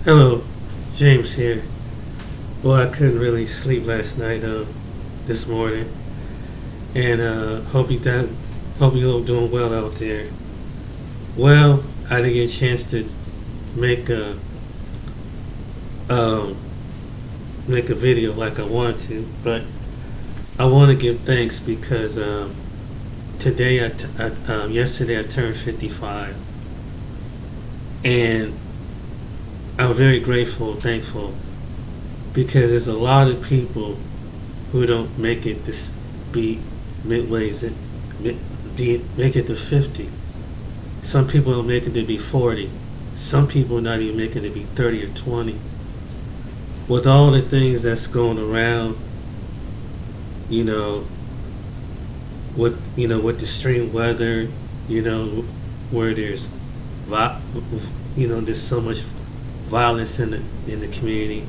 Hello, James here. Well, I couldn't really sleep last night, this morning, and hope you all doing well out there. Well, I didn't get a chance to make a um, make a video like I wanted to, but I want to give thanks because yesterday I turned 55, and I'm very grateful, thankful, because there's a lot of people who don't make it to be midways, make it to 50. Some people don't make it to be 40. Some people not even making it to be 30 or 20. With all the things that's going around, you know, with the extreme weather, where there's so much violence in the community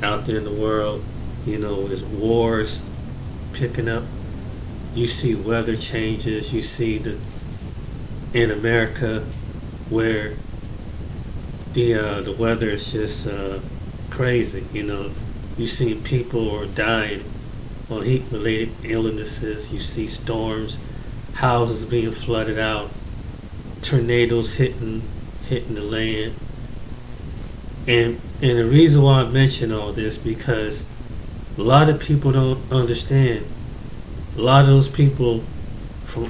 out there in the world. There's wars picking up. You see weather changes. You see in America where the weather is just crazy. You see people are dying on heat-related illnesses. You see storms, houses being flooded out, tornadoes hitting the land. And the reason why I mention all this because a lot of people don't understand. A lot of those people from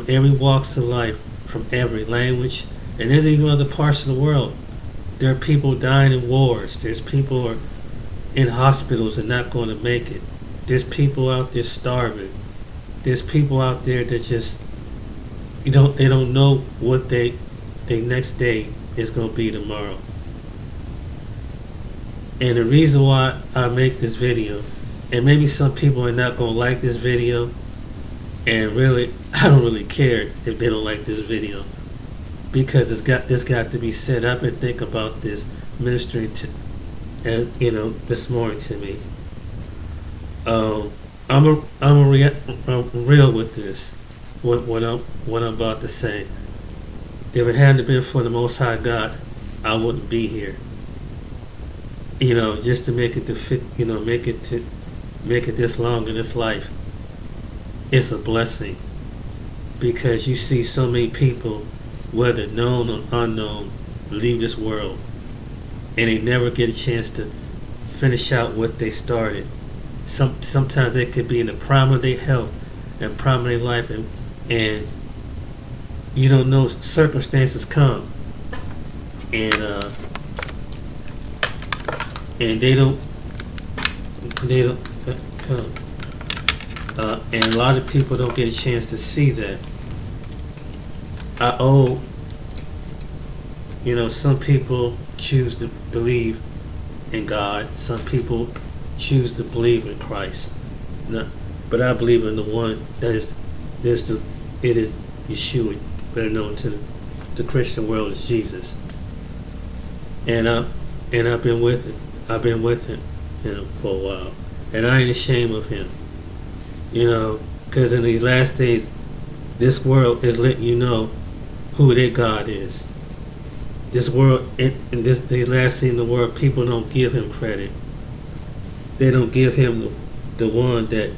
every walks of life, from every language, and there's even other parts of the world. There are people dying in wars. There's people who are in hospitals and not going to make it. There's people out there starving. There's people out there that just they don't know what their next day is going to be tomorrow. And the reason why I make this video, and maybe some people are not going to like this video, and really, I don't really care if they don't like this video, because this got to be said. I've been thinking about this ministering this morning to me. I'm real with this. What I'm about to say. If it hadn't been for the Most High God, I wouldn't be here. Just to make it to fit, make it this long in this life, it's a blessing, because you see so many people, whether known or unknown, leave this world, and they never get a chance to finish out what they started. Sometimes they could be in the prime of their health and prime of their life, and you don't know, circumstances come, and they don't come. And a lot of people don't get a chance to see that. Some people choose to believe in God. Some people choose to believe in Christ. But I believe in the one that it is Yeshua, better known to the Christian world as Jesus. And I've been with it. I've been with him, for a while, and I ain't ashamed of him, because in these last days, this world is letting you know who their God is. This world, these last days in the world, people don't give him credit. They don't give him the one that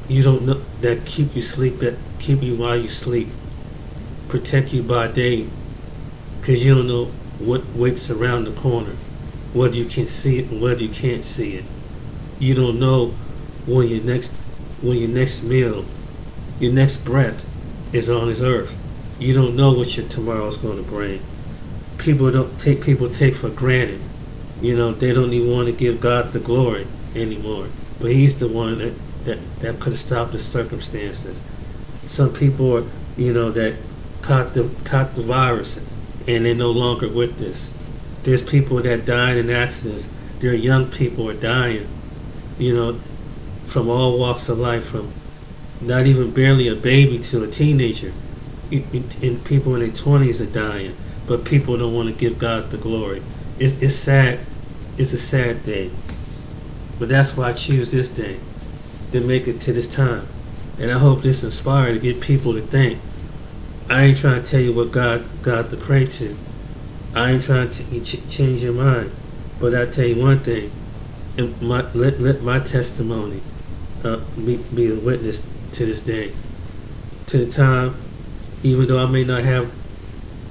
you don't know, that keep you while you sleep, protect you by day, because you don't know what waits around the corner, whether you can see it and whether you can't see it. You don't know when your next meal, your next breath is on this earth. You don't know what your tomorrow is going to bring. People take for granted. They don't even want to give God the glory anymore. But he's the one that could have stopped the circumstances. Some people are, that caught the virus, and they're no longer with this. There's people that died in accidents. There are young people are dying, from all walks of life, from not even barely a baby to a teenager. And people in their 20s are dying, but people don't want to give God the glory. It's sad. It's a sad day. But that's why I choose this day to make it to this time. And I hope this inspires to get people to think. I ain't trying to tell you what God to pray to. I ain't trying to change your mind, but I tell you one thing: let my testimony be a witness to this day, to the time, even though I may not have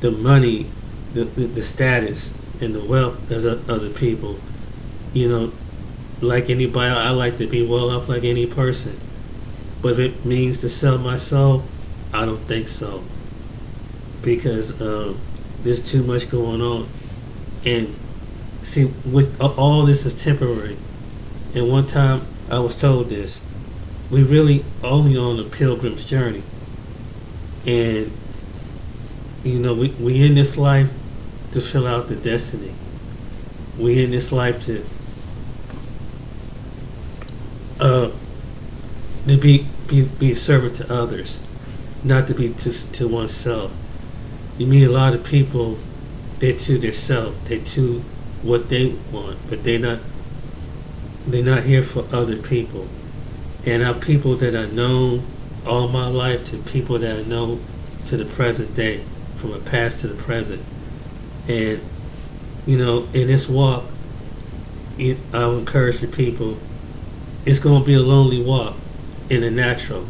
the money, the status, and the wealth as other people. You know, like anybody, I like to be well off like any person. But if it means to sell my soul, I don't think so. Because there's too much going on. And see, with all this is temporary. And one time I was told this: we really only on a pilgrim's journey. And you know, we in this life to fill out the destiny. We in this life to be a servant to others, not to be to oneself. You meet a lot of people, they're to their self, they're to what they want, but they're not here for other people. And our people that I know all my life to people that I know to the present day, from the past to the present. And you know, in this walk, I'll encourage the people, it's going to be a lonely walk in the natural.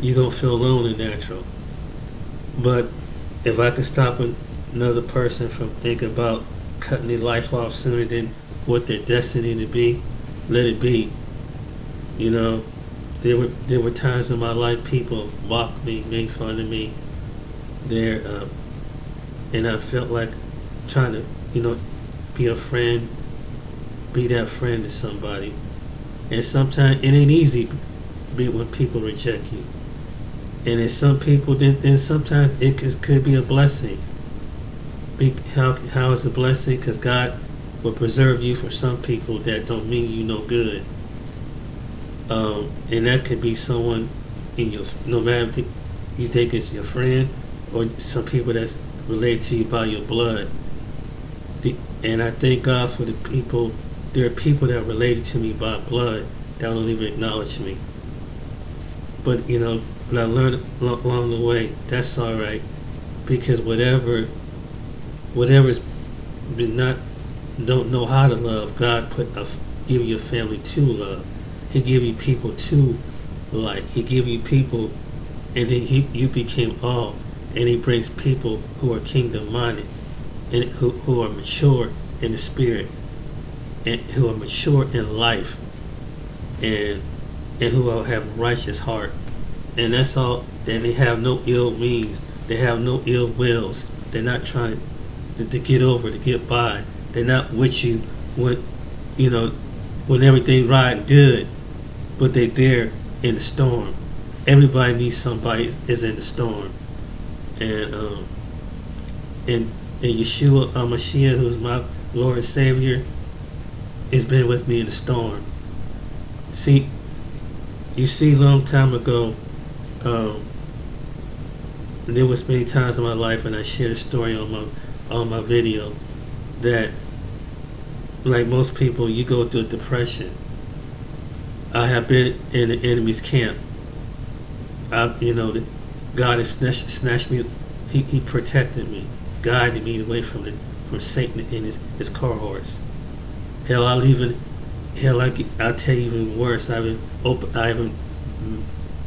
You're going to feel lonely natural. But if I can stop another person from thinking about cutting their life off sooner than what their destiny to be, let it be. You know, there were times in my life people mocked me, made fun of me. And I felt like trying to, you know, be a friend, be that friend to somebody. And sometimes it ain't easy when people reject you. And in some people, then sometimes it could be a blessing. How is a blessing? Because God will preserve you from some people that don't mean you no good. And that could be someone in your, no matter if you think it's your friend or some people that's related to you by your blood. And I thank God for the people. There are people that are related to me by blood that don't even acknowledge me. But you know, what I learned along the way, that's all right, because whatever's been not don't know how to love, God give you a family to love. He give you people to like. He give you people, and then you became all. And He brings people who are kingdom minded, and who are mature in the spirit, and who are mature in life, and who will have a righteous heart. And that's all. Then they have no ill means. They have no ill wills. They're not trying to get over, to get by. They're not with you when, you know, when everything's riding good, but they're there in the storm. Everybody needs somebody is in the storm. And Yeshua HaMashiach, who's my Lord and Savior, has been with me in the storm. See, you see, a long time ago, there was many times in my life, and I shared a story on my video, that like most people, you go through depression. I have been in the enemy's camp. God has snatched me. He protected me, guided me away from Satan and his cohorts. Hell, I'll tell you even worse. I haven't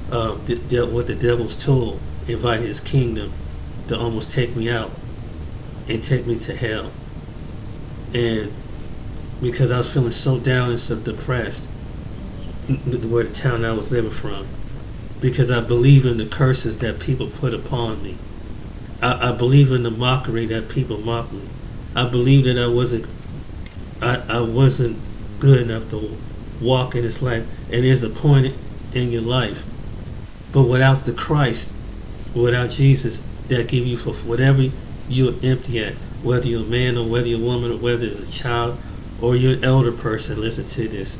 dealt with the devil's tool, invited his kingdom to almost take me out and take me to hell. And because I was feeling so down and so depressed, where the town I was living from, because I believe in the curses that people put upon me. I believe in the mockery that people mock me. I believe that I wasn't good enough to walk in this life. And there's a point in your life, but without the Christ, without Jesus, that give you for whatever you're empty at, whether you're a man or whether you're a woman or whether it's a child or you're an elder person. Listen to this.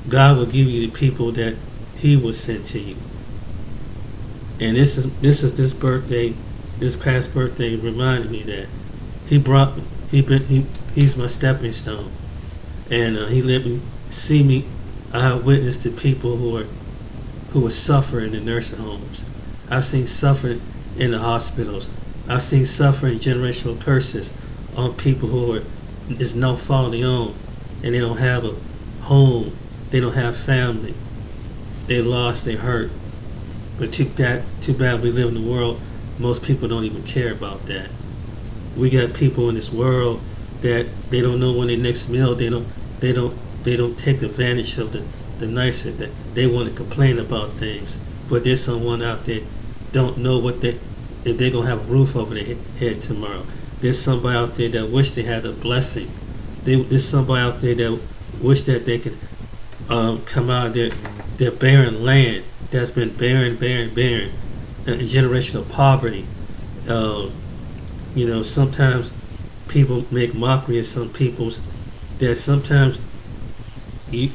God will give you the people that He will send to you. And this past birthday reminded me that He brought me. He's my stepping stone, and He let me see me. I witnessed to people who were suffering in nursing homes. I've seen suffering in the hospitals. I've seen suffering generational curses on people who are is no fault of their own, and they don't have a home, they don't have family, they lost, they hurt. But too bad we live in the world. Most people don't even care about that. We got people in this world that they don't know when their next meal. They don't take advantage of the nicer that they want to complain about things. But there's someone out there don't know if they're gonna have a roof over their head tomorrow. There's somebody out there that wish they had a blessing. There's somebody out there that wish that they could come out of their barren land that's been barren, generational poverty. Sometimes people make mockery of some people's that sometimes you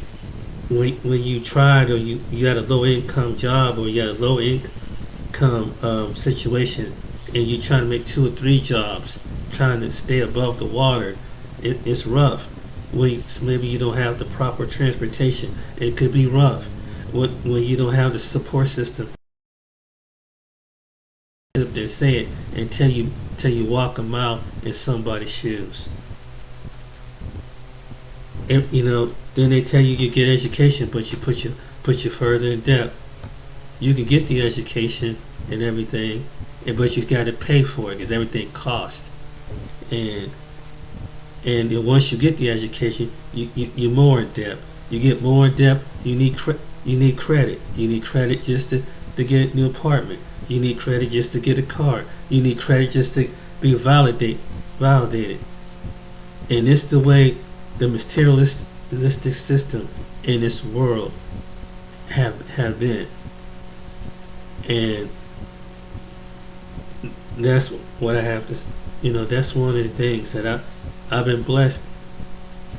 when you tried, or you had a low income job, or you had a low income situation, and you trying to make 2 or 3 jobs trying to stay above the water, it's rough. Maybe you don't have the proper transportation, it could be rough. When you don't have the support system, up there say it until you walk a mile in somebody's shoes. And, then they tell you get education, but you put you further in debt. You can get the education and everything, but you got to pay for it because everything costs. And then once you get the education, you're more in debt. You get more in debt. You need credit. You need credit just to get a new apartment. You need credit just to get a car. You need credit just to be validated. And it's the way the materialistic system in this world have been. And that's what I have to, that's one of the things that I've been blessed,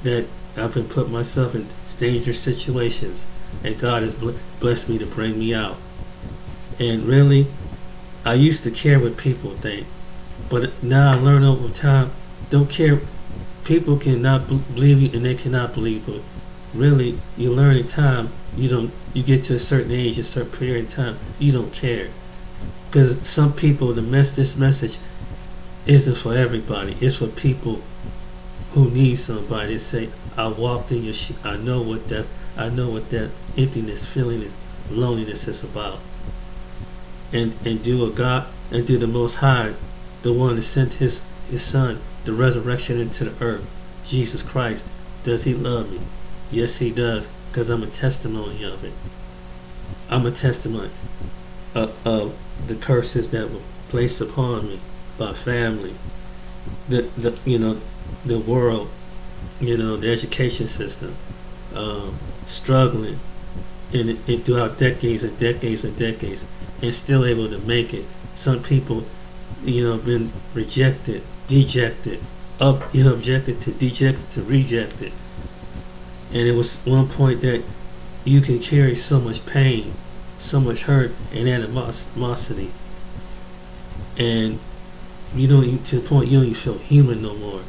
that I've been putting myself in dangerous situations, and God has blessed me to bring me out. And really, I used to care what people think, but now I learn over time, don't care. People cannot believe you, and they cannot believe you. Really, you learn in time. You get to a certain age, a certain period of time, you don't care, because some people, this message isn't for everybody. It's for people who need somebody to say, I walked in your shoes. I know what that emptiness, feeling, and loneliness is about. And do the Most High, the one that sent his Son, the resurrection into the earth, Jesus Christ. Does he love me? Yes, he does, because I'm a testimony of it. I'm a testimony of the curses that were placed upon me by family, the world, the education system, struggling and throughout decades and decades and decades, and still able to make it. Some people, been rejected, dejected, objected to, dejected to, rejected. And it was one point that you can carry so much pain, so much hurt and animosity, and you don't even, to the point you don't even feel human no more,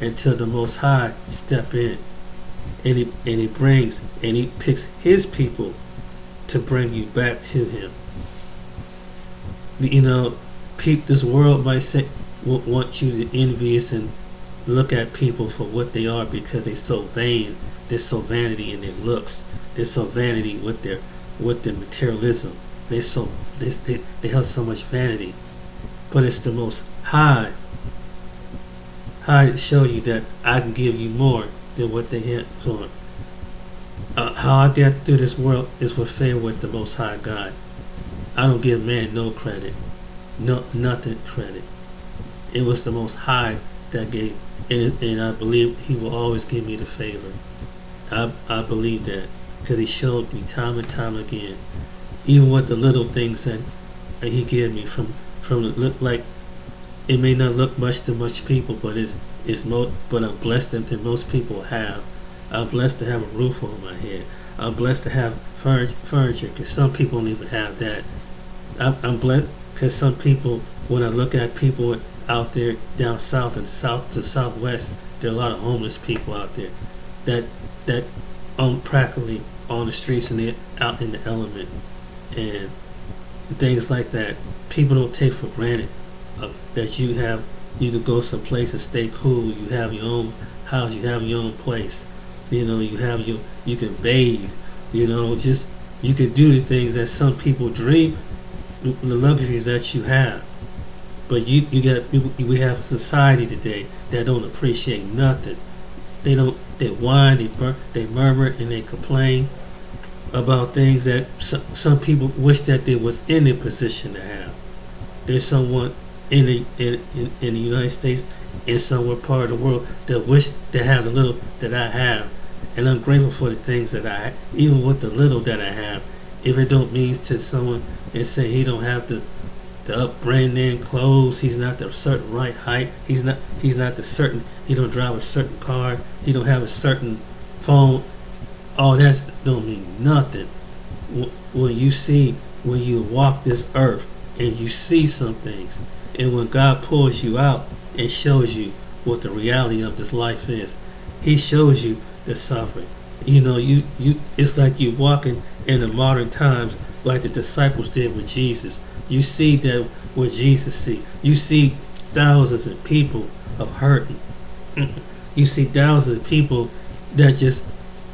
until the Most High step in, and he picks his people to bring you back to him. This world might say, want you to envious and look at people for what they are, because they're so vain. There's so vanity in their looks. There's so vanity with their materialism. They have so much vanity. But it's the Most High to show you that I can give you more than what they have for. How I get through this world is with favor with the Most High God. I don't give man no credit, nothing credit. It was the Most High that gave, and I believe he will always give me the favor. I believe that, because he showed me time and time again, even with the little things that he gave me from look like it may not look much to much people, but but I'm blessed that most people have. I'm blessed to have a roof over my head. I'm blessed to have furniture, because some people don't even have that. I'm blessed because some people, when I look at people out there down south and south to southwest, there are a lot of homeless people out there that practically on the streets and they're out in the element, and things like that. People don't take for granted that you can go someplace and stay cool. You have your own house. You have your own place. You can bathe. Just you can do the things that some people dream, the luxuries that you have. But we have a society today that don't appreciate nothing. They whine, they murmur, and they complain about things that some people wish that they was in a position to have. There's someone in the United States, in somewhere part of the world, that wish they had the little that I have, and I'm grateful for the things that I have, even with the little that I have. If it don't mean to someone and say he don't have the up brand name clothes, he's not the certain right height, he's not the certain, he don't drive a certain car, he don't have a certain phone, all that don't mean nothing. When you walk this earth and you see some things, and when God pulls you out and shows you what the reality of this life is, he shows you the suffering. It's like you walking in the modern times like the disciples did with Jesus. You see that what Jesus see. You see thousands of people of hurting. You see thousands of people that just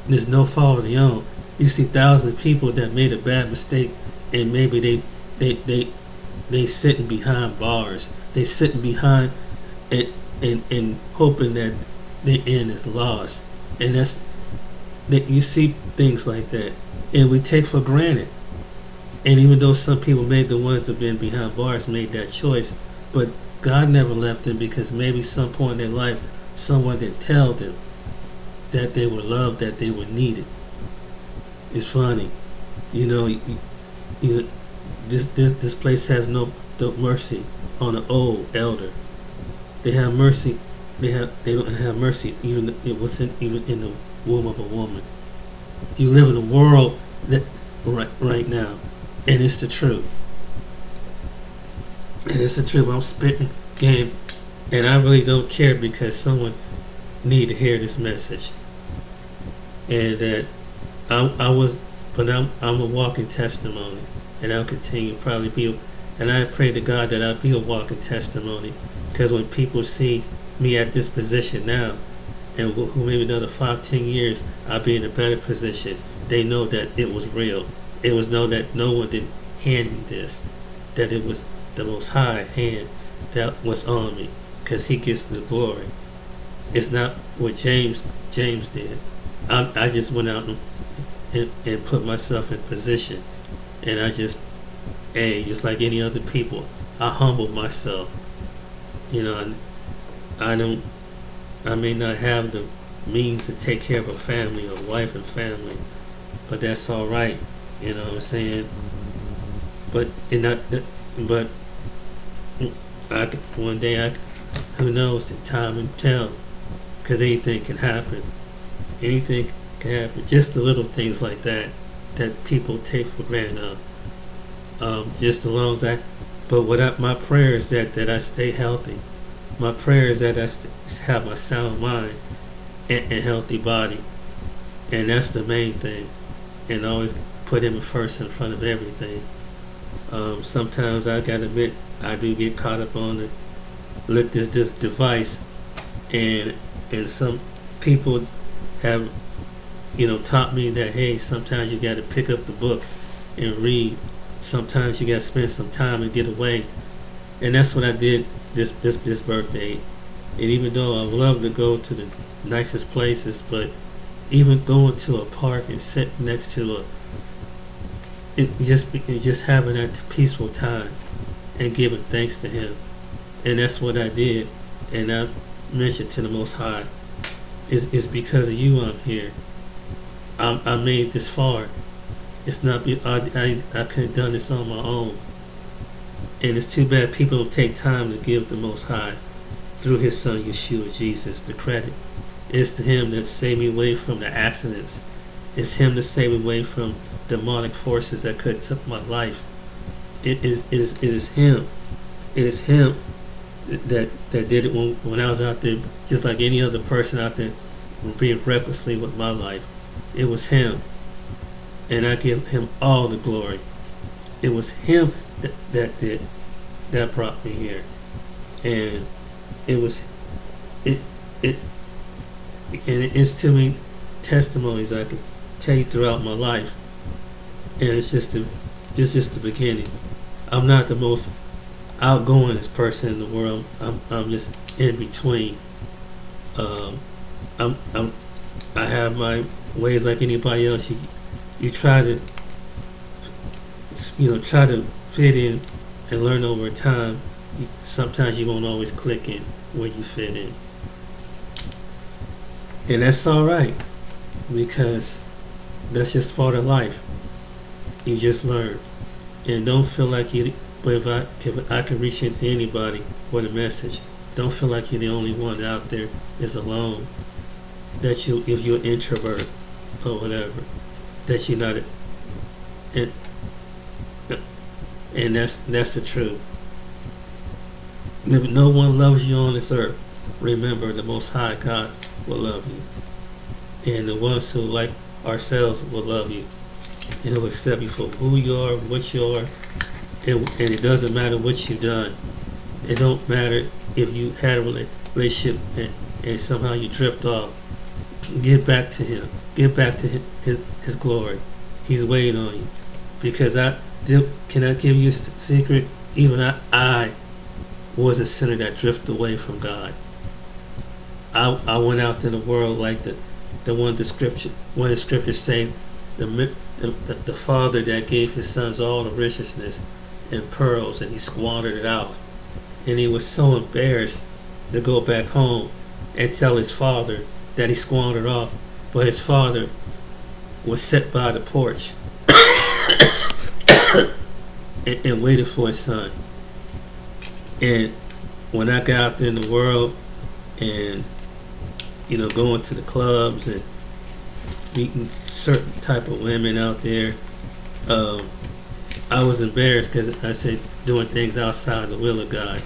there's no fault of their own. You see thousands of people that made a bad mistake, and maybe they sitting behind bars. They sitting behind and hoping that their end is lost. And that you see things like that, and we take for granted. And even though some people made the ones that been behind bars made that choice, but God never left them, because maybe some point in their life someone didn't tell them that they were loved, that they were needed. It's funny, this place has no mercy on an old elder. They have mercy. They don't have mercy even in the womb of a woman. You live in a world that right now. And it's the truth. And it's the truth. I'm spitting game, and I really don't care, because someone need to hear this message. And that I'm a walking testimony, and I'll continue to probably be. And I pray to God that I'll be a walking testimony, because when people see me at this position now, and who maybe another 5-10 years I'll be in a better position, they know that it was real. It was know that no one did hand me this, that it was the Most High hand that was on me, because he gets the glory. It's not what James did. I just went out and put myself in position, and I just like any other people, I humbled myself. I may not have the means to take care of a family, or wife and family, but that's all right. You know what I'm saying? But one day who knows, the time and tell, because anything can happen. Anything can happen. Just the little things like that people take for granted. Just as long as my prayer is that I stay healthy. My prayer is that I have a sound mind and healthy body, and that's the main thing. And always put him first in front of everything. Sometimes I gotta admit, I do get caught up on this device, and some people have taught me that, hey, sometimes you gotta pick up the book and read. Sometimes you gotta spend some time and get away, and that's what I did this birthday. And even though I love to go to the nicest places, but even going to a park and sitting next to just having that peaceful time and giving thanks to him, and that's what I did. And I mentioned to the Most High, it's because of you I'm here. I made this far. It's not I could have done this on my own, and it's too bad people don't take time to give the Most High, through his son Yeshua Jesus, the credit. It's to him that saved me away from the accidents. It's him that saved me away from demonic forces that could have took my life. It is him. It is him that did it when I was out there, just like any other person out there, being recklessly with my life. It was him, and I give him all the glory. It was him that brought me here. and it was it it and it's too many testimonies I could tell you throughout my life, and it's just the beginning. I'm not the most outgoingest person in the world. I'm just in between. Um, I'm I have my ways like anybody else. You try to try to fit in and learn over time. Sometimes you won't always click in where you fit in, and that's all right because that's just part of life. You just learn, and don't feel like you. But if I can reach into anybody with a message, don't feel like you're the only one out there is alone. That you, if you're an introvert or whatever, that you're not, and that's the truth. If no one loves you on this earth, remember the Most High God will love you, and the ones who like ourselves will love you, and He'll accept you for who you are, what you are, and it doesn't matter what you've done. It don't matter if you had a relationship and somehow you drift off. Get back to Him. Get back to His glory. He's waiting on you. Because can I give you a secret? Even I was a sinner that drifted away from God. I went out in the world like one of the scriptures say, the father that gave his sons all the richness and pearls, and he squandered it out. And he was so embarrassed to go back home and tell his father that he squandered off. But his father was set by the porch and waited for his son. And when I got out there in the world and going to the clubs and meeting certain type of women out there, I was embarrassed because I said doing things outside the will of God,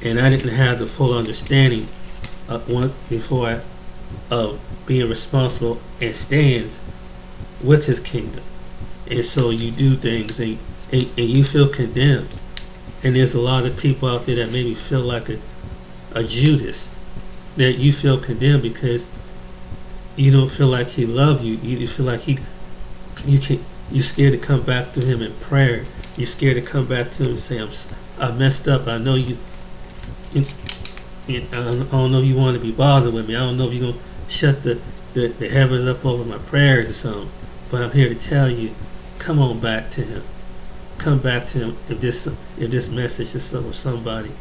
and I didn't have the full understanding of being responsible and stands with His kingdom. And so you do things and you feel condemned, and there's a lot of people out there that maybe feel like a Judas, that you feel condemned because you don't feel like He loves you. You feel like you're scared to come back to Him in prayer. You're scared to come back to Him and say, I messed up. I know you. I don't know if you want to be bothered with me. I don't know if you're going to shut the heavens up over my prayers or something. But I'm here to tell you, come on back to Him. Come back to Him. If this message is for somebody,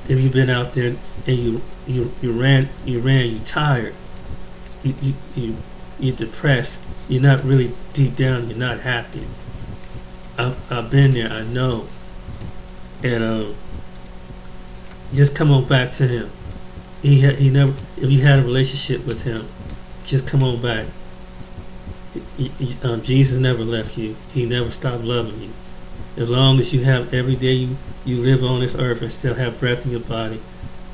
if you've been out there and you ran, you're tired, you're depressed, you're not really deep down, you're not happy. I've been there, I know. And just come on back to Him. He never. If you had a relationship with Him, just come on back. Jesus never left you. He never stopped loving you. As long as you have every day you live on this earth and still have breath in your body,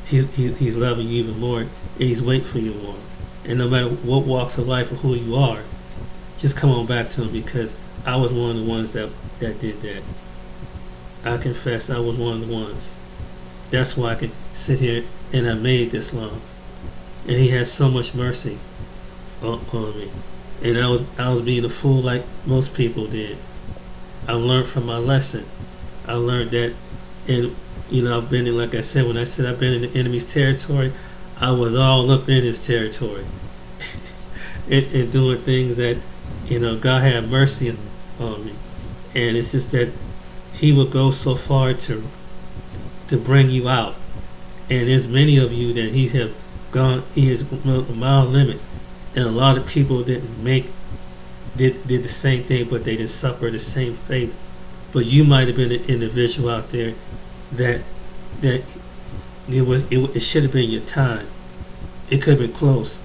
He's loving you even more, and He's waiting for you more. And no matter what walks of life or who you are, just come on back to Him, because I was one of the ones that did that. I confess I was one of the ones. That's why I can sit here and I made this long. And He has so much mercy on me. And I was being a fool like most people did. I learned from my lesson. I learned that, and I've been in, like I said, when I said I've been in the enemy's territory, I was all up in his territory, and doing things that, God had mercy on me. And it's just that He will go so far to bring you out. And there's many of you that He has a mile limit, and a lot of people did the same thing, but they didn't suffer the same fate. But you might have been an individual out there that it should have been your time. It could have been close.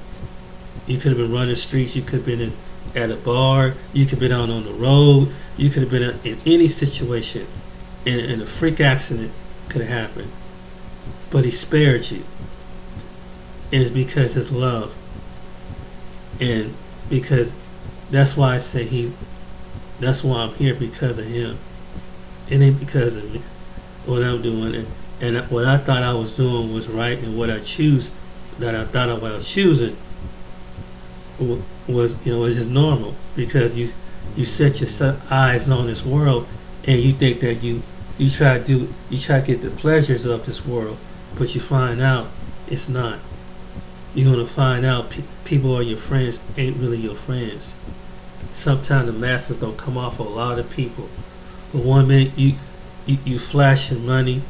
You could have been running streets. You could have been at a bar. You could have been out on the road. You could have been in any situation, and a freak accident could have happened. But He spared you, and it's because His love, and because that's why I say that's why I'm here, because of Him. It ain't because of me, what I'm doing. And what I thought I was doing was right, and what I choose that I thought I was choosing was was just normal, because you set your eyes on this world, and you think that you try to get the pleasures of this world, but you find out it's not. You're gonna find out people are your friends ain't really your friends. Sometimes the masters don't come off a lot of people. But one minute you flashing money,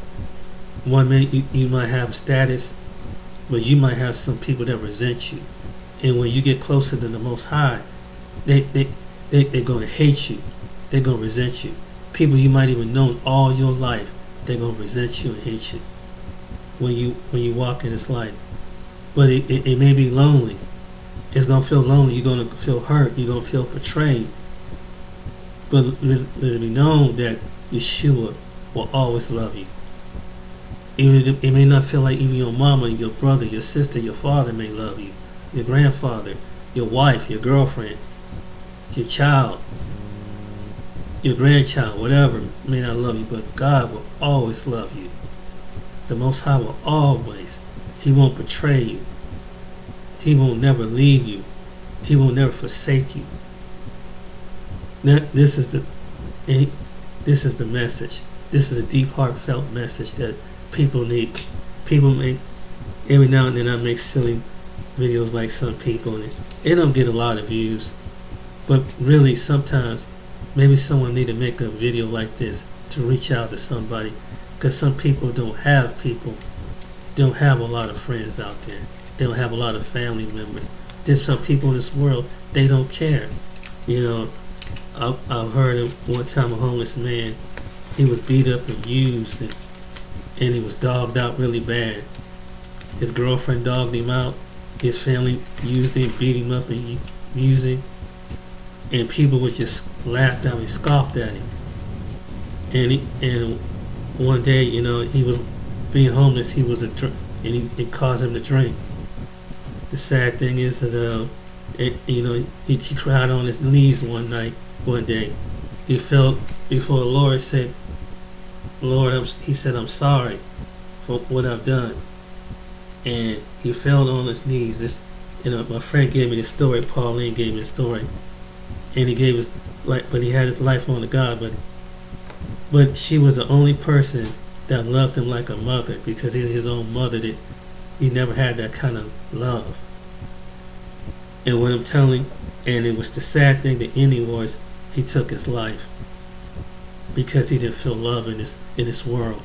one minute you might have status, but you might have some people that resent you. And when you get closer to the Most High, they're gonna hate you. They're gonna resent you. People you might even know all your life, they're gonna resent you and hate you when you walk in this life. But it may be lonely. It's gonna feel lonely. You're gonna feel hurt. You're gonna feel betrayed. But let it be known that Yeshua will always love you. Even if it may not feel like even your mama, your brother, your sister, your father may love you, your grandfather, your wife, your girlfriend, your child, your grandchild, whatever may not love you, but God will always love you. The Most High will always. He won't betray you. He will never leave you. He will never forsake you. Now, this is the message. This is a deep, heartfelt message that people need. People make, every now and then I make silly videos like some people, and it don't get a lot of views. But really, sometimes maybe someone need to make a video like this to reach out to somebody, because some people don't have a lot of friends out there. They don't have a lot of family members. There's some people in this world, they don't care. I've heard of one time a homeless man, he was beat up and used, and he was dogged out really bad. His girlfriend dogged him out. His family used him, beat him up, and used him. And people would just laugh at him, scoffed at him. And one day, he was being homeless. He was and it caused him to drink. The sad thing is that he cried on his knees one day. He felt before the Lord, said, "Lord," he said, "I'm sorry for what I've done." And he fell on his knees. My friend gave me the story. Pauline gave me the story, and he gave his life, but he had his life on to God. But she was the only person that loved him like a mother, because his own mother he never had that kind of love. And what I'm telling, and it was the sad thing, the ending was he took his life because he didn't feel love in this world.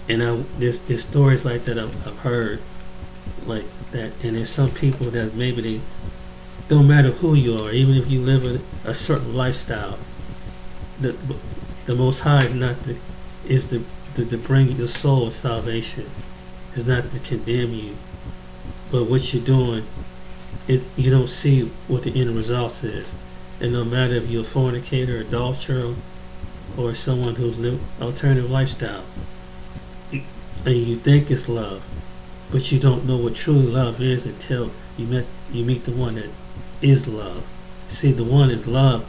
And there's stories like that I've heard like that, and there's some people that maybe they don't matter who you are, even if you live a certain lifestyle. The Most High is to bring your soul salvation. It's not to condemn you, but what you're doing, you don't see what the end result is. And no matter if you're a fornicator, adulterer, or someone who's living alternative lifestyle, and you think it's love, but you don't know what true love is until you meet the one that is love. See, the one is love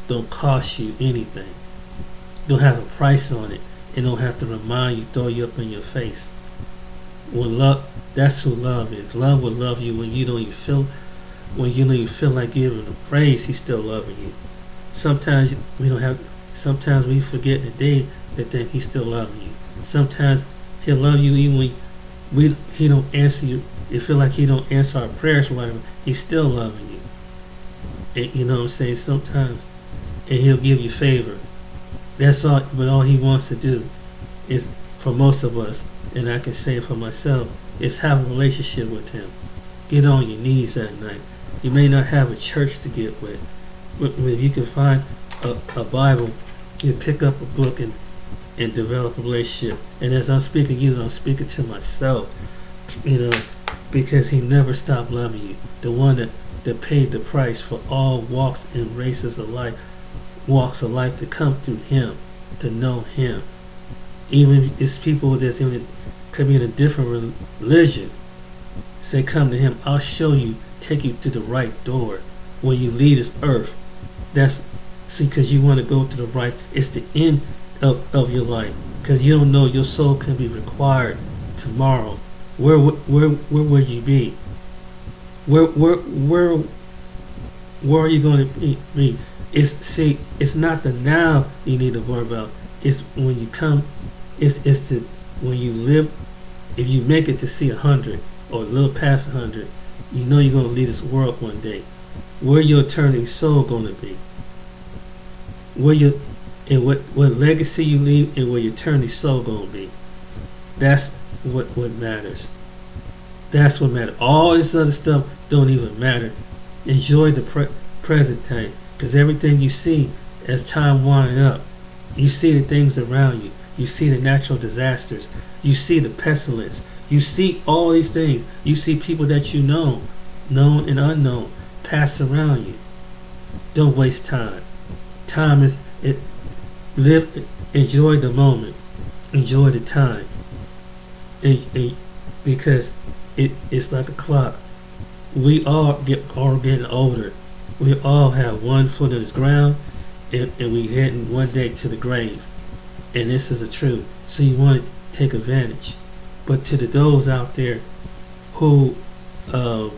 don't cost you anything. Don't have a price on it. It don't have to remind you, throw you up in your face. When love, that's who love is. Love will love you when you don't even feel like giving him praise. He's still loving you. Sometimes we forget the day that he's still loving you. Sometimes he'll love you even when he don't answer you. You feel like he don't answer our prayers or whatever. He's still loving you. And, you know what I'm saying? Sometimes, and he'll give you favor. That's all. But all he wants to do is, for most of us, and I can say it for myself, is have a relationship with him. Get on your knees at night. You may not have a church to get with, but if you can find a Bible, you pick up a book and develop a relationship. And as I'm speaking to you, I'm speaking to myself, because he never stopped loving you. The one that paid the price for all walks and races of life, to come through him, to know him. Even if it's people that's could be in a different religion, say, come to him. I'll show you, take you to the right door when you leave this earth. Because you want to go to the right. It's the end of your life. because you don't know your soul can be required tomorrow. Where would you be? Where are you going to be? It's not the now you need to worry about. It's when you come. It's the when you live. If you make it to see 100 or a little past 100, you know you're going to leave this world one day. Where your eternity soul going to be? Where you and what legacy you leave and where your eternity soul going to be? That's what matters. That's what matters. All this other stuff don't even matter. Enjoy the present time, because everything you see as time winds up, you see the things around you. You see the natural disasters. You see the pestilence. You see all these things. You see people that you know, known and unknown, pass around you. Don't waste time. Time is it. Enjoy the moment. Enjoy the time. Because it's like a clock. We all are getting older. We all have one foot in the ground, and we heading one day to the grave. And this is the truth. So you want to take advantage. But to those out there who wanted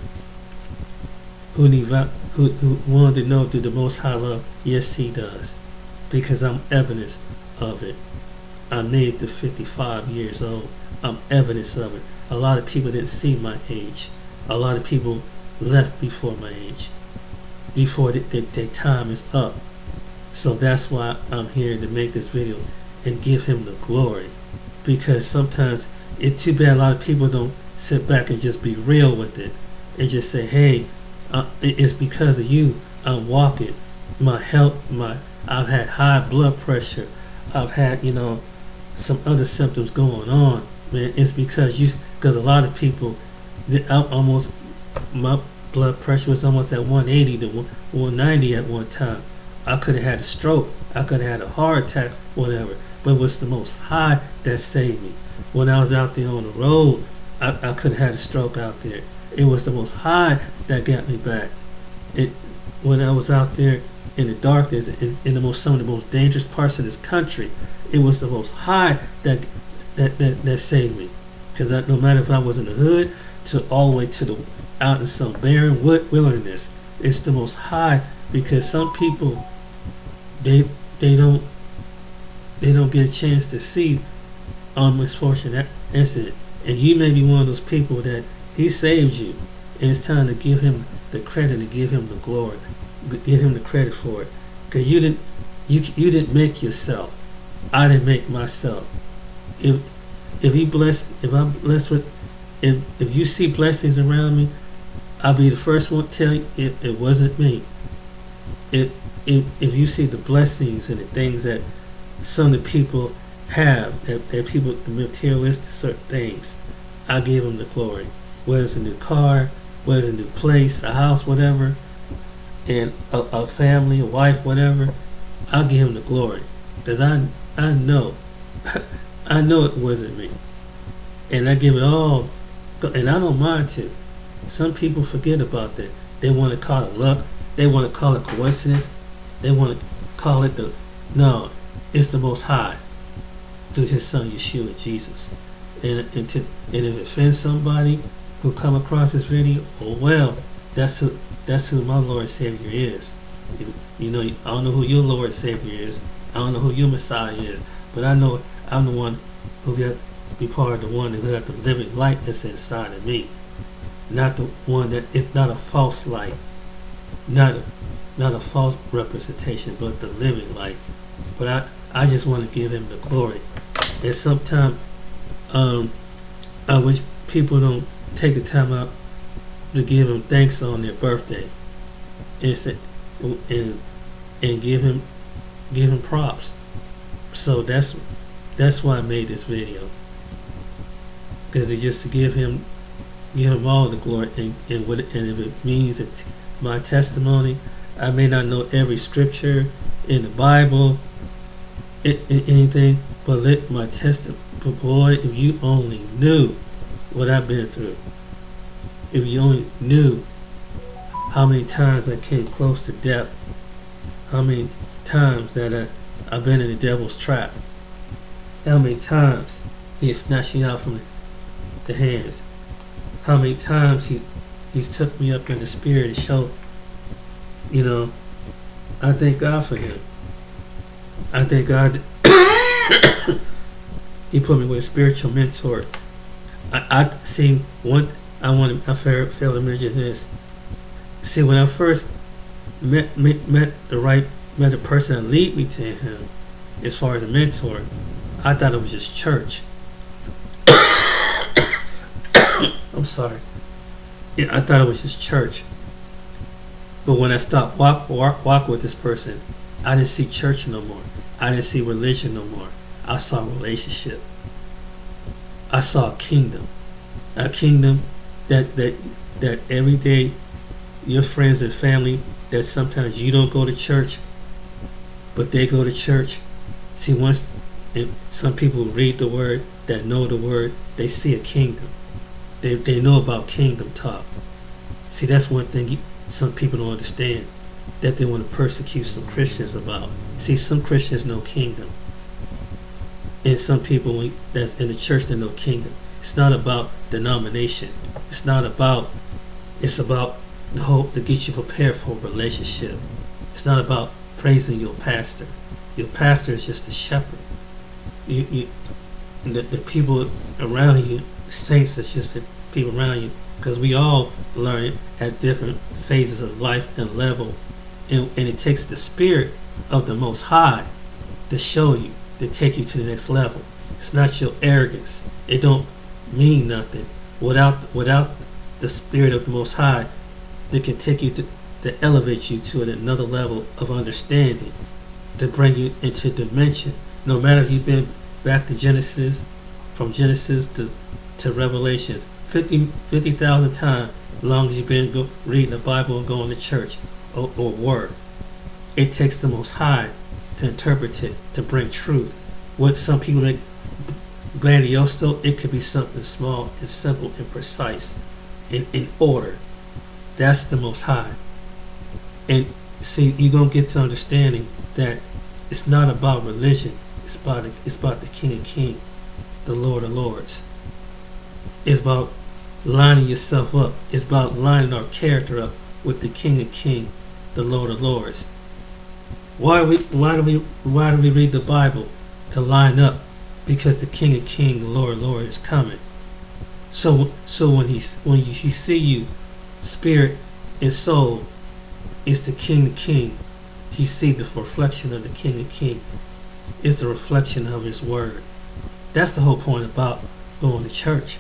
to know, do the Most High love? Yes, He does, because I'm evidence of it. I made it to 55 years old. I'm evidence of it. A lot of people didn't see my age. A lot of people left before my age, before their time is up. So that's why I'm here to make this video and give Him the glory. Because sometimes it's too bad a lot of people don't sit back and just be real with it and just say, hey, it's because of you I'm walking. My health, I've had high blood pressure. I've had, some other symptoms going on. Man, it's because a lot of people, my blood pressure was almost at 180 to 190 at one time. I could have had a stroke. I could have had a heart attack, whatever. But it was the Most High that saved me. When I was out there on the road, I could have had a stroke out there. It was the Most High that got me back. When I was out there in the darkness, in some of the most dangerous parts of this country, it was the Most High that saved me. Because no matter if I was in the hood to all the way to out in some barren wilderness, it's the Most High. Because some people they don't get a chance to see on misfortune incident, and you may be one of those people that He saved you, and it's time to give Him the credit and give Him the glory, give Him the credit for it. Because you didn't make yourself. I didn't make myself. If I'm blessed with, if you see blessings around me, I'll be the first one to tell you it wasn't me. If you see the blessings and the things that some of the people have, that people, the materialistic certain things, I give them the glory. Whether it's a new car, whether it's a new place, a house, whatever, and a family, a wife, whatever, I'll give Him the glory. Because I know, I know it wasn't me. And I give it all, and I don't mind to. Some people forget about that. They want to call it luck. They want to call it coincidence. They want to call it no, it's the Most High through His Son Yeshua Jesus. And if it offends somebody who come across this video, oh well, that's who my Lord and Savior is. I don't know who your Lord and Savior is. I don't know who your Messiah is, but I know I'm the one who got to be part of the one that got the living light that's inside of me. Not the one that it's not a false light. Not a false representation, but the living light. But I just want to give Him the glory. And sometimes I wish people don't take the time out to give Him thanks on their birthday, and give him props. So that's why I made this video, because it's just to give him all the glory, and if it means it's my testimony. I may not know every scripture in the Bible, anything, but let my testimony. But boy, if you only knew what I've been through, if you only knew how many times I came close to death, how many times that I've been in the devil's trap, How many times he has snatched me out from the hands? How many times he's took me up in the spirit and showed, you know, I thank God for him. I thank God he put me with a spiritual mentor. I see one. I failed to mention this. See, when I first met the person that lead me to him, as far as a mentor, I thought it was just church. I'm sorry. Yeah, I thought it was just church. But when I stopped walk with this person, I didn't see church no more. I didn't see religion no more. I saw relationship. I saw a kingdom that every day your friends and family, that sometimes you don't go to church, but they go to church. See, once some people read the word, that know the word, they see a kingdom. They know about kingdom talk. See, that's one thing some people don't understand, that they want to persecute some Christians about. See, some Christians know kingdom, and some people that's in the church that know kingdom. It's not about denomination. It's about the hope to get you prepared for a relationship. It's not about praising your pastor. Your pastor is just a shepherd. The people around you, saints, is just the people around you, because we all learn at different phases of life and level, and it takes the spirit of the Most High to show you, to take you to the next level. It's not your arrogance. It don't mean nothing without the spirit of the Most High that can take you to elevate you to another level of understanding, to bring you into dimension. No matter if you've been back to Genesis, from Genesis to Revelations 50,000 times, as long as you've been reading the Bible and going to church or word, it takes the Most High to interpret it, to bring truth. What some people make grandiose, it could be something small and simple and precise, in order. That's the Most High. And see, you're gonna get to understanding that it's not about religion. It's about the King of Kings, the Lord of Lords. It's about lining yourself up. It's about lining our character up with the King of Kings, the Lord of Lords. Why do we read the Bible? To line up, because the King of Kings, the Lord of Lords, is coming. So when he see you, spirit and soul, is the King of Kings. He see the reflection of the King of Kings. It's the reflection of His Word. That's the whole point about going to church.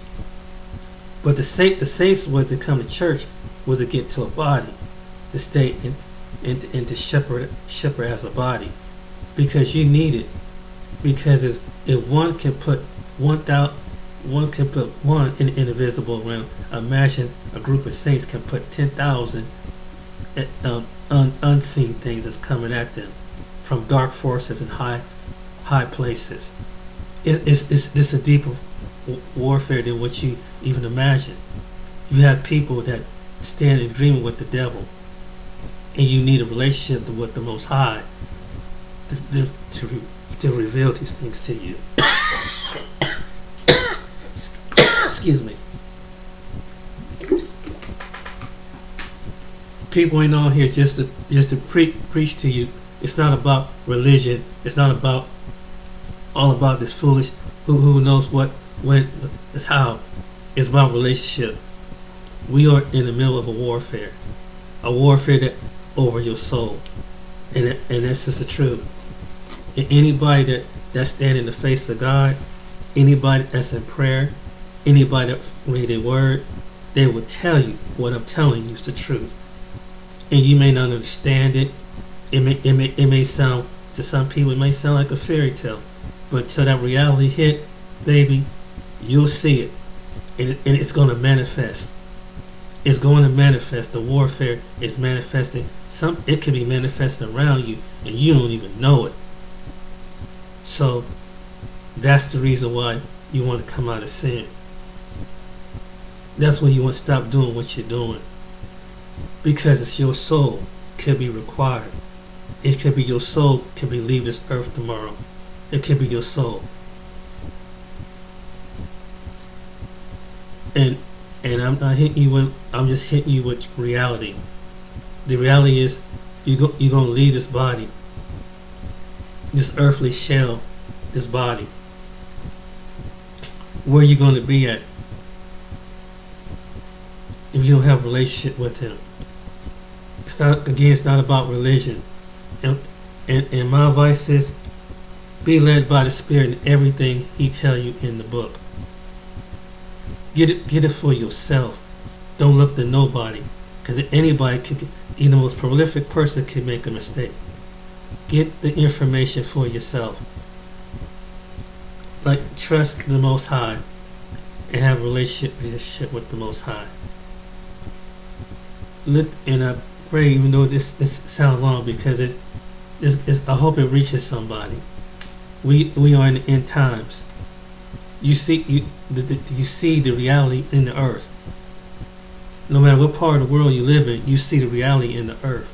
But the saints was to come to church was to get to a body, to stay and to shepherd as a body, because you need it. Because if one can put one in the invisible realm, imagine a group of saints can put 10,000 unseen things that's coming at them from dark forces and high places. It's a deeper warfare than what you even imagine. You have people that stand in agreement with the devil, and you need a relationship with the Most High to reveal these things to you. Excuse me. People ain't on here just to preach to you. It's not about religion. It's not about all about this foolish who knows what, when, it's how. It's about relationship. We are in the middle of a warfare that over your soul, and that's just the truth. And anybody that stand in the face of God, anybody that's in prayer, anybody that read a word, they will tell you what I'm telling you is the truth. And you may not understand it. It may sound, to some people, it may sound like a fairy tale, but until that reality hit, baby, you'll see it, and it's going to manifest. It's going to manifest. The warfare is manifesting. It could be manifesting around you, and you don't even know it. So that's the reason why you want to come out of sin. That's when you want to stop doing what you're doing, because it's your soul could be required. It could be your soul could be leave this earth tomorrow. It could be your soul. And I'm not hitting you with. I'm just hitting you with reality. The reality is, you're gonna leave this body, this earthly shell, this body. Where you gonna be at if you don't have a relationship with Him? It's not, again, it's not about religion. And my advice is, be led by the Spirit in everything He tell you in the book. Get it for yourself. Don't look to nobody, because anybody can. Even the most prolific person can make a mistake. Get the information for yourself. Like, trust the Most High and have a relationship with the Most High. And I pray, even though this sounds long, because I hope it reaches somebody. We are in the end times. You see the reality in the earth. No matter what part of the world you live in, you see the reality in the earth.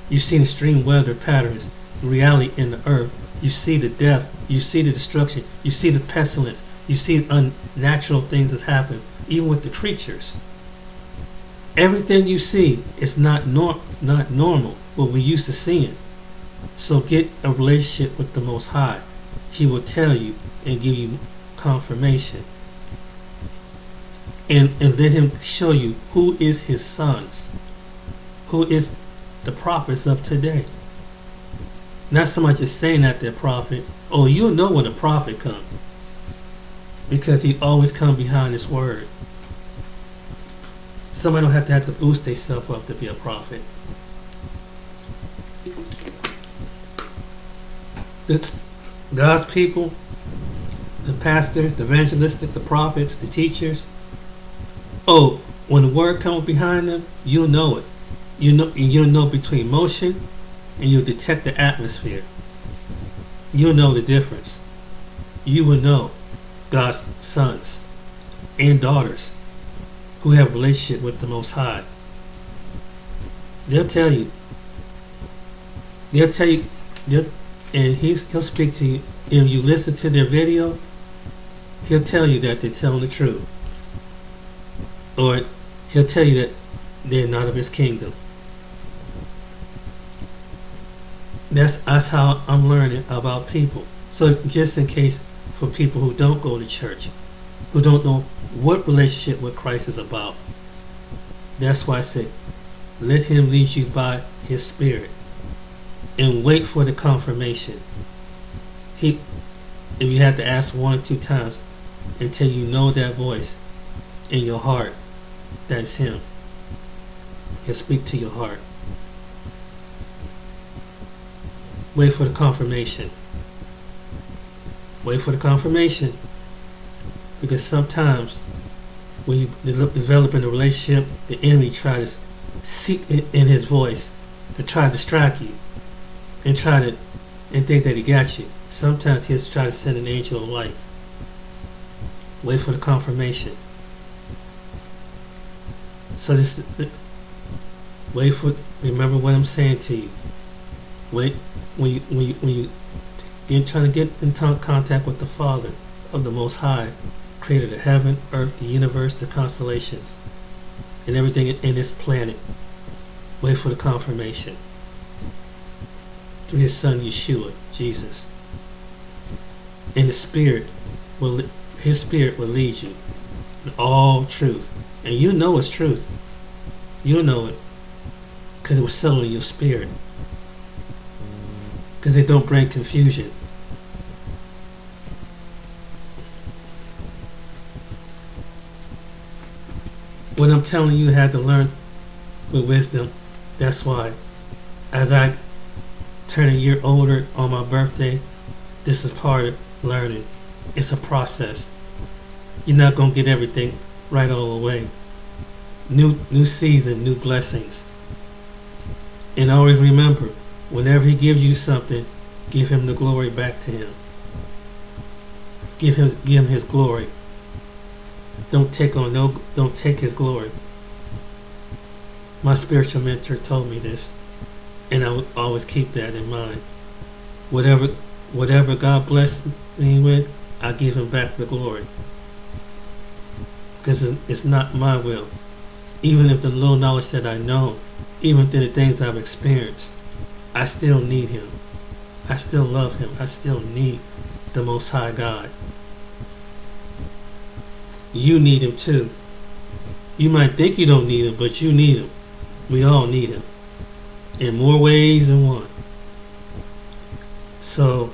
You see the extreme weather patterns, the reality in the earth. You see the death, you see the destruction, you see the pestilence, you see unnatural things that's happened, even with the creatures. Everything you see is not normal, what we used to seeing. So get a relationship with the Most High. He will tell you and give you confirmation. And let Him show you who is His sons, who is the prophets of today. Not so much as saying that they're prophet. Oh, you'll know when a prophet comes, because he always come behind His word. Somebody don't have to boost themselves up to be a prophet. It's God's people, the pastors, the evangelistic, the prophets, the teachers. Oh, when the word comes behind them, you'll know it. You'll know between motion, and you'll detect the atmosphere. You'll know the difference. You will know God's sons and daughters who have a relationship with the Most High. They'll tell you. And he'll speak to you. If you listen to their video, he'll tell you that they're telling the truth. Or he'll tell you that they're not of His kingdom. That's how I'm learning about people. So just in case, for people who don't go to church, who don't know what relationship with Christ is about, that's why I say, let Him lead you by His Spirit, and wait for the confirmation. If you have to ask 1 or 2 times until you know that voice in your heart, that's Him. He'll speak to your heart. Wait for the confirmation. Wait for the confirmation. Because sometimes when you develop in a relationship, the enemy tries to seek it in his voice to try to distract you and think that he got you. Sometimes he'll try to send an angel of light. Wait for the confirmation. So remember what I'm saying to you. Wait, when you trying to get in contact with the Father of the Most High, creator of heaven, earth, the universe, the constellations, and everything in this planet, wait for the confirmation through His Son Yeshua, Jesus. And His Spirit will lead you in all truth, and you know it's truth. You know it because it was settled in your spirit. Because it don't bring confusion. What I'm telling you, had to learn with wisdom. That's why, as I turn a year older on my birthday, this is part of learning. It's a process. You're not gonna get everything right all the way. New season, new blessings. And always remember, whenever He gives you something, give Him the glory back to Him. Give him His glory. Don't take His glory. My spiritual mentor told me this, and I will always keep that in mind. Whatever God blessed me with, I give Him back the glory. because it's not my will. Even if the little knowledge that I know, even through the things I've experienced, I still need him. I still love him. I still need the Most High God. You need him too. You might think you don't need him, but you need him. We all need him in more ways than one. So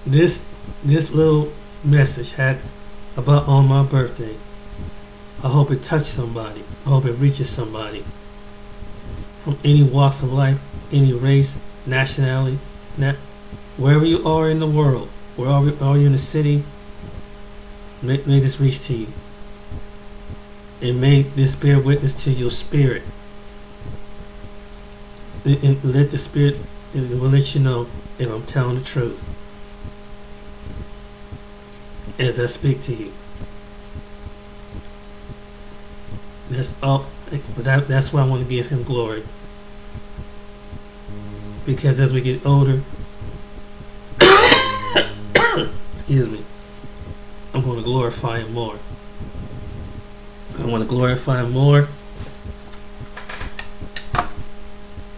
this little message had about on my birthday. I hope it touched somebody. I hope it reaches somebody from any walks of life, any race, nationality, wherever you are in the world, wherever are you in the city. May this reach to you, and may this bear witness to your spirit. And let the spirit, it will let you know if I'm telling the truth as I speak to you. That's all. But that's why I want to give him glory. Because as we get older, excuse me, I'm going to glorify him more. I want to glorify him more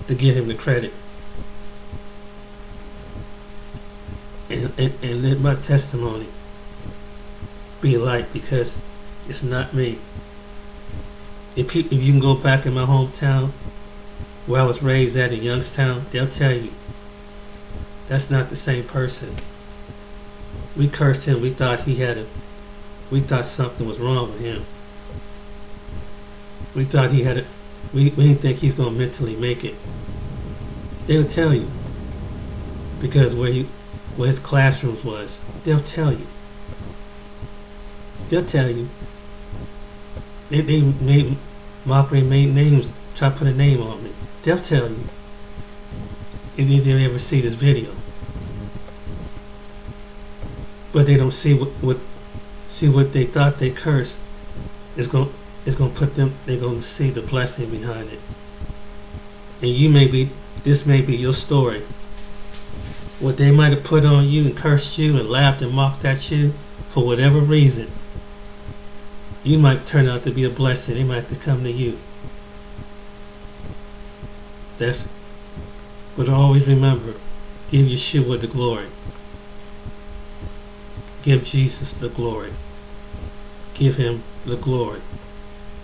to give him the credit. And let my testimony be light, because it's not me. If you can go back in my hometown where I was raised at in Youngstown, they'll tell you that's not the same person. We cursed him. We thought we thought something was wrong with him. We thought we didn't think he's gonna mentally make it. They'll tell you, because where his classrooms was, they'll tell you. They'll tell you. They made mockery, made names, try to put a name on me. They'll tell you if they ever see this video. But they don't see what they thought they cursed is going to put them. They're going to see the blessing behind it. And this may be your story. What they might have put on you and cursed you and laughed and mocked at you for whatever reason, you might turn out to be a blessing. They might come to you. But always remember, give Yeshua the glory. Give Jesus the glory. Give him the glory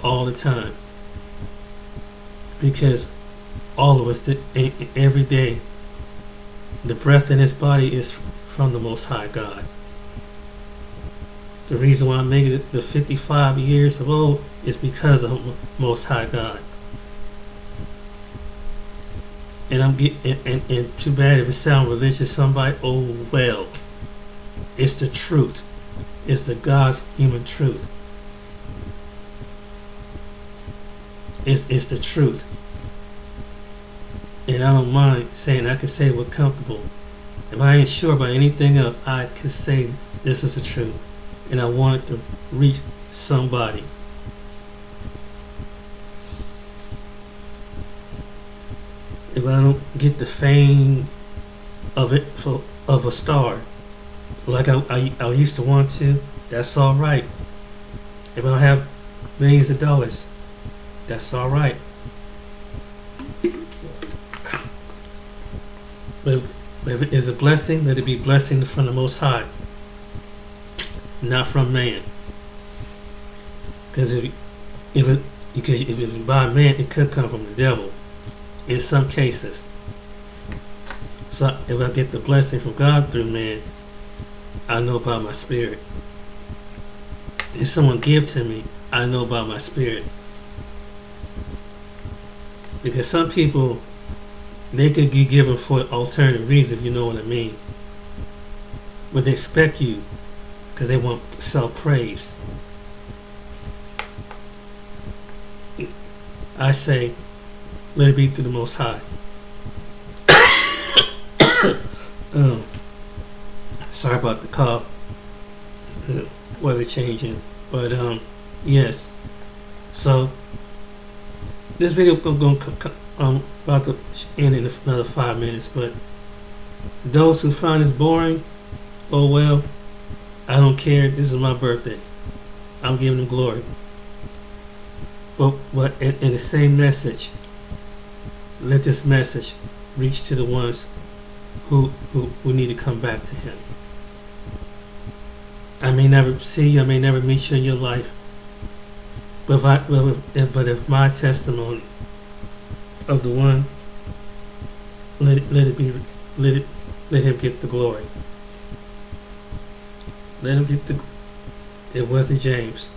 all the time. Because all of us, every day, the breath in his body is from the Most High God. The reason why I'm making it the 55 years of old is because of the Most High God. And too bad if it sounds religious, somebody, oh well. It's the truth. It's the God's human truth. It's the truth. And I don't mind saying, I can say we're comfortable. If I ain't sure about anything else, I can say this is the truth. And I want it to reach somebody. If I don't get the fame of a star like I used to want to, that's all right. If I don't have millions of dollars, that's all right. But if it is a blessing, let it be blessing from the Most High, not from man. Because if it's by man, it could come from the devil in some cases. So if I get the blessing from God through man, I know about my spirit. If someone give to me, I know about my spirit. Because some people, they could be given for alternative reasons, if you know what I mean. But they expect you because they want self-praise. I say, let it be through the Most High. Sorry about the cough. Weather changing. But yes. So this video going about to end in another 5 minutes. But those who find this boring, oh well. I don't care. This is my birthday. I'm giving him glory. But in the same message, let this message reach to the ones who need to come back to him. I may never see you, I may never meet you in your life, but if my testimony of the one, let him get the glory. Let him get the. It wasn't James.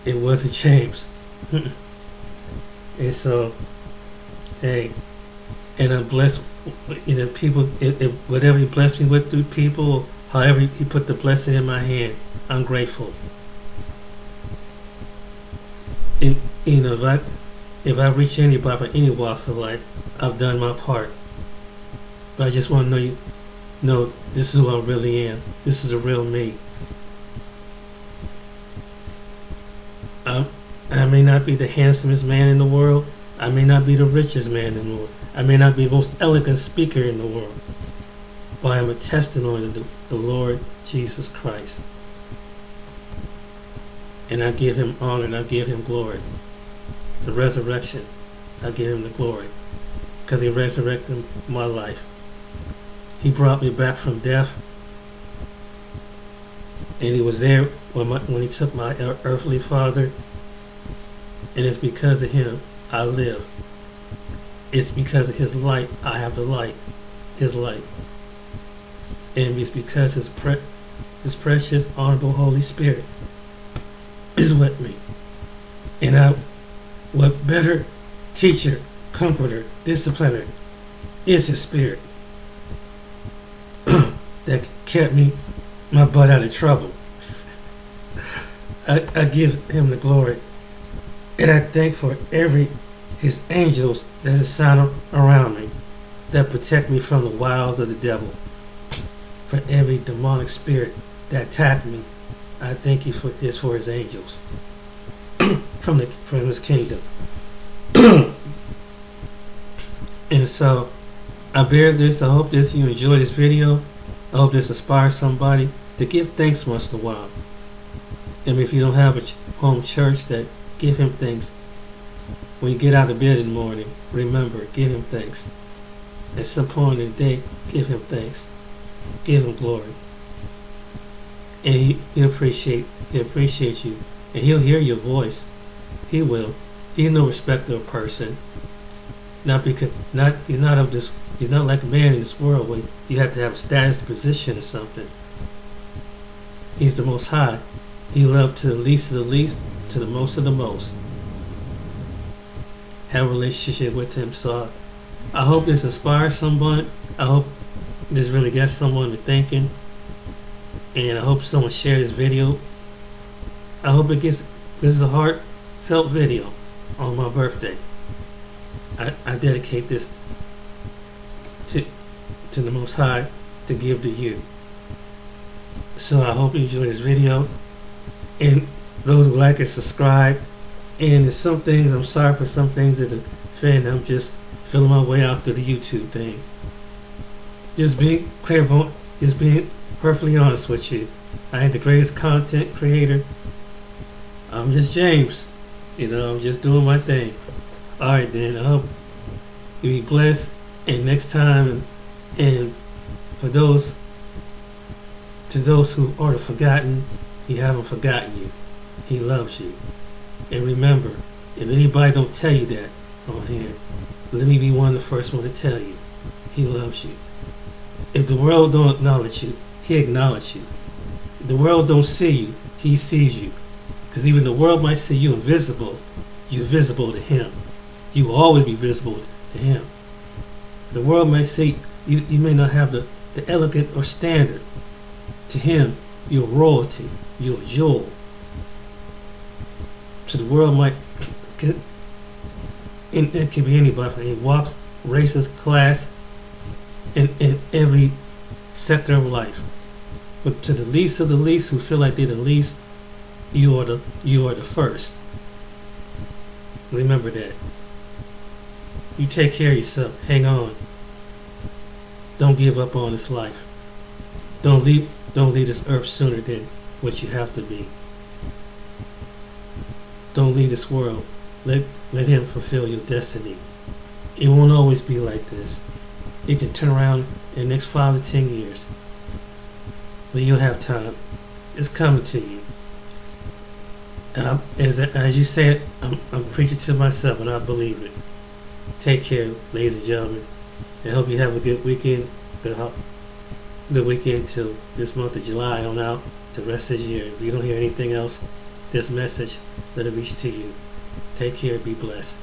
It wasn't James. And so, hey, and I'm blessed. People, if whatever he blessed me with through people, however he put the blessing in my hand, I'm grateful. And if I reach anybody from any walks of life, I've done my part. But I just want to know this is who I really am. This is the real me. I may not be the handsomest man in the world. I may not be the richest man in the world. I may not be the most elegant speaker in the world. But I am a testimony to the Lord Jesus Christ. And I give him honor and I give him glory. The resurrection, I give him the glory. Because he resurrected my life. He brought me back from death. And he was there when he took my earthly father. And it's because of him I live. It's because of his light I have the light. His light. And it's because his precious, honorable Holy Spirit is with me. And what better teacher, comforter, discipliner is his spirit that kept my butt out of trouble. I give him the glory. And I thank for his angels that is sound around me, that protect me from the wiles of the devil, for every demonic spirit that attacked me. I thank you for his angels from his kingdom. And so I bear this. I hope you enjoy this video. I hope this inspires somebody to give thanks once in a while. And if you don't have a home church, that give him thanks. When you get out of bed in the morning, remember, give him thanks. At some point in the day, give him thanks. Give him glory. And he'll appreciate you. And he'll hear your voice. He will. He's no respecter of person. He's not like a man in this world where you have to have a status position or something. He's the Most High. He loves to the least of the least, to the most of the most. Have a relationship with him. So I hope this inspires someone. I hope this really gets someone to thinking. And I hope someone share this video. I hope this is a heartfelt video on my birthday. I dedicate this to the Most High to give to you. So I hope you enjoy this video. And those who like and subscribe. And there's some things, I'm sorry for some things that offend. I'm just feeling my way out through the YouTube thing. Just being clairvoyant, just being perfectly honest with you. I ain't the greatest content creator. I'm just James. I'm just doing my thing. Alright then, I hope you be blessed. And next time, and for those who are forgotten, he haven't forgotten you. He loves you. And remember, if anybody don't tell you that on here, let me be one of the first one to tell you. He loves you. If the world don't acknowledge you, he acknowledges you. If the world don't see you, he sees you. Because even the world might see you invisible, you're visible to him. You will always be visible to him. The world may say you may not have the elegant or standard. To him, you're royalty. You're a jewel. So the world might, and it can be anybody from any walks, races, class, in every sector of life. But to the least of the least who feel like they're the least, you are the first. Remember that. You take care of yourself. Hang on. Don't give up on this life. Don't leave this earth sooner than what you have to be. Don't leave this world. Let him fulfill your destiny. It won't always be like this. It can turn around in the next 5 to 10 years. But you'll have time. It's coming to you. As you said, I'm preaching to myself, and I believe it. Take care, ladies and gentlemen. I hope you have a good weekend. Good weekend till this month of July on out, the rest of the year. If you don't hear anything else, this message, let it reach to you. Take care, be blessed.